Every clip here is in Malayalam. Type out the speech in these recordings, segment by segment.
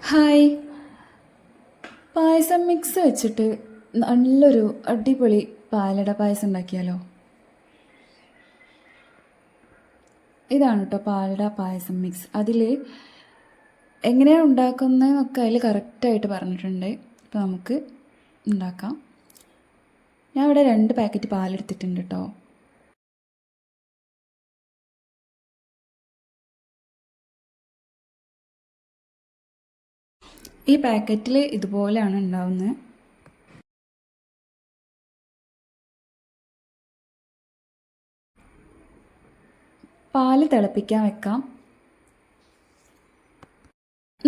ഹായ്. പായസം മിക്സ് വെച്ചിട്ട് നല്ലൊരു അടിപൊളി പാലട പായസം ഉണ്ടാക്കിയാലോ? ഇതാണ് കേട്ടോ പാലട പായസം മിക്സ്. അതിൽ എങ്ങനെയാണ് ഉണ്ടാക്കുന്നതെന്നൊക്കെ അതിൽ കറക്റ്റായിട്ട് പറഞ്ഞിട്ടുണ്ട്. അപ്പോൾ നമുക്ക് ഉണ്ടാക്കാം. ഞാൻ ഇവിടെ 2 പാക്കറ്റ് പാലെടുത്തിട്ടുണ്ട് കേട്ടോ. ഈ പാക്കറ്റിൽ ഇതുപോലെയാണ് ഉണ്ടാവുന്നത്. പാല് തിളപ്പിക്കാൻ വെക്കാം.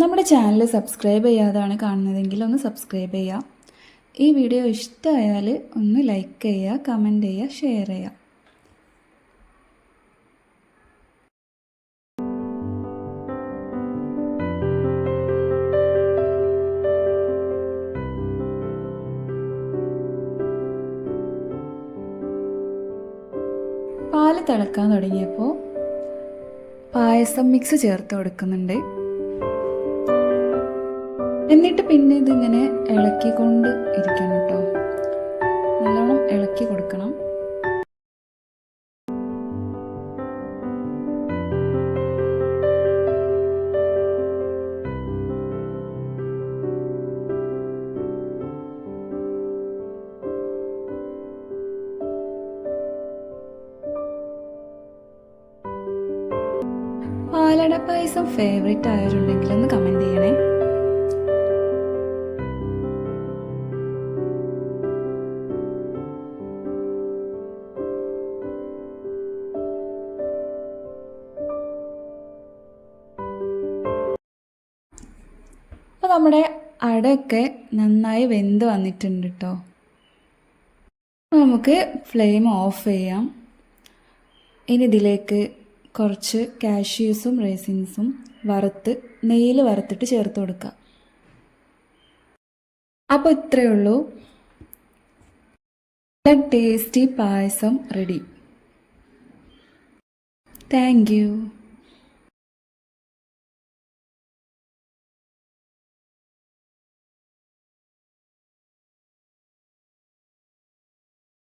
നമ്മുടെ ചാനൽ സബ്സ്ക്രൈബ് ചെയ്യാതാണ് കാണുന്നതെങ്കിൽ ഒന്ന് സബ്സ്ക്രൈബ് ചെയ്യുക. ഈ വീഡിയോ ഇഷ്ടമായാൽ ഒന്ന് ലൈക്ക് ചെയ്യുക, കമൻറ്റ് ചെയ്യുക, ഷെയർ ചെയ്യുക. പാല് തിളക്കാൻ തുടങ്ങിയപ്പോൾ പായസം മിക്സ് ചേർത്ത് കൊടുക്കുന്നുണ്ട്. എന്നിട്ട് പിന്നെ ഇതിങ്ങനെ ഇളക്കിക്കൊണ്ട് ഇരിക്കണം കേട്ടോ. നല്ലോണം ഇളക്കി കൊടുക്കണം. പാലട പായസം ഫേവറേറ്റ് ആയവരുണ്ടെങ്കിൽ ഒന്ന് കമൻറ്റ് ചെയ്യണേ. അപ്പോൾ നമ്മുടെ അടയൊക്കെ നന്നായി വെന്ത് വന്നിട്ടുണ്ട് കേട്ടോ. നമുക്ക് ഫ്ലെയിം ഓഫ് ചെയ്യാം. ഇനി ഇതിലേക്ക് കുറച്ച് കാഷ്യൂസും റേസിൻസും നെയ്യിൽ വറുത്തിട്ട് ചേർത്ത് കൊടുക്കുക. അപ്പോൾ ഇത്രയേ ഉള്ളൂ, tasty payasam ready. Thank you.